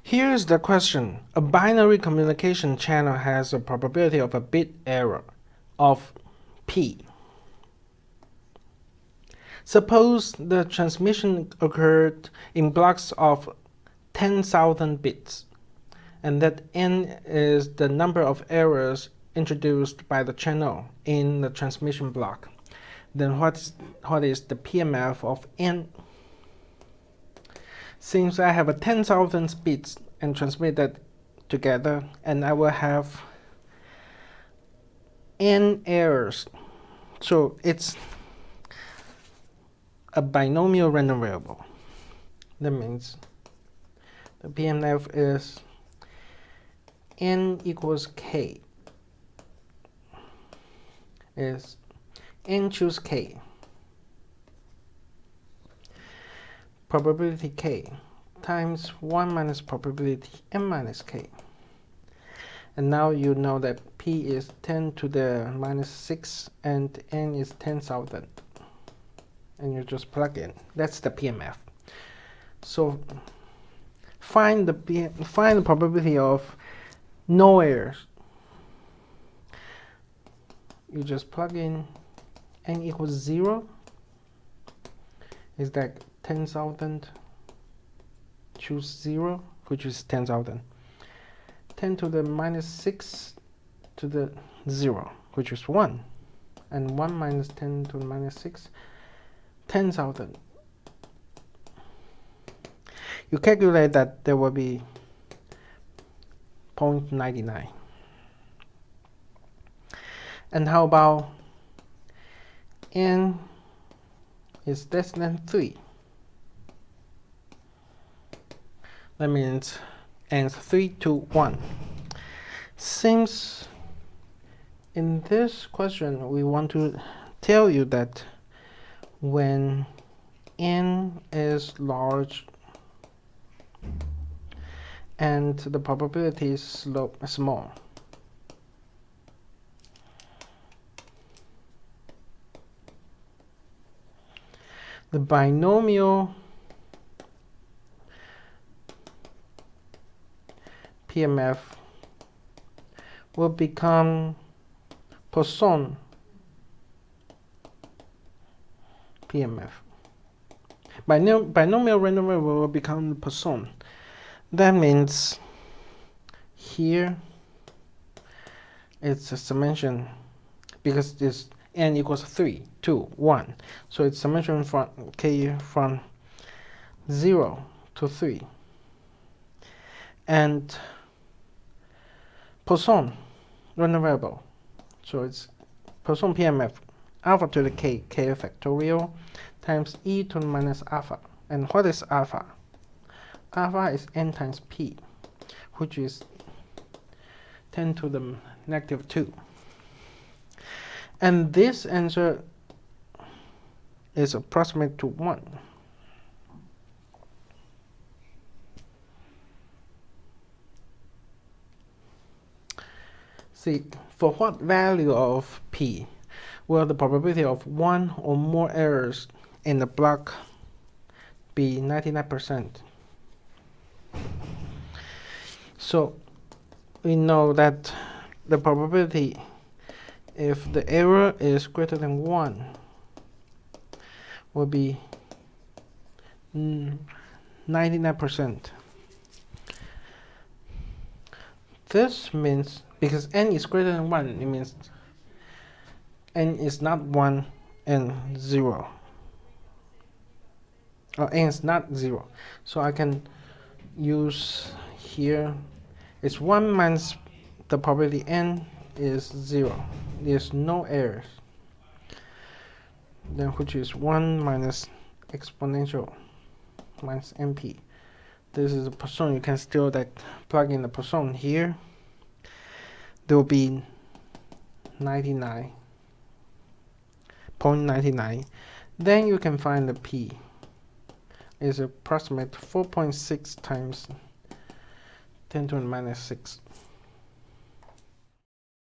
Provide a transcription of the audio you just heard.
Here's the question. A binary communication channel has a probability of a bit error of p. Suppose the transmission occurred in blocks of 10,000 bits, and that n is the number of errors introduced by the channel in the transmission block. Then what is the PMF of n? Since I have a 10,000 bits and transmit that together, and I will have n errors, so it's a binomial random variable. That means the PMF is n equals k, is n choose k, probability k times 1 minus probability n minus k. And now you know that p is 10 to the minus 6 and n is 10,000. And you just plug in. That's the PMF. So find the probability of no errors. You just plug in n equals 0. Is that 10,000? Choose 0, which is 10,000. 10 to the minus 6 to the 0, which is 1. And 1 minus 10 to the minus 6, 10,000. You calculate that there will be 0.99. And how about n is less than 3? That means n is 3 to 1. Since in this question we want to tell you that when n is large and the probability is small, the binomial PMF will become Poisson PMF. Binomial random variable will become Poisson. That means here it's a summation, because this n equals 3, 2, 1. So it's summation from k from 0 to 3. And Poisson random variable. So it's Poisson PMF alpha to the k factorial times e to the minus alpha. And what is alpha? Alpha is n times p, which is 10 to the negative 2. And this answer is approximate to 1. See, for what value of p will the probability of 1 or more errors in the block be 99%? So we know that the probability, if the error is greater than 1, will be 99%. This means, because n is greater than 1, it means n is not 1 and 0. Or n is not 0. So I can use here, it's 1 minus the probability n is 0. There's no errors. Then which is 1 minus exponential minus np. This is a Poisson. You can still plug in the Poisson here. There will be 99.99. Then you can find the p is approximate 4.6 times 10 to the minus 6.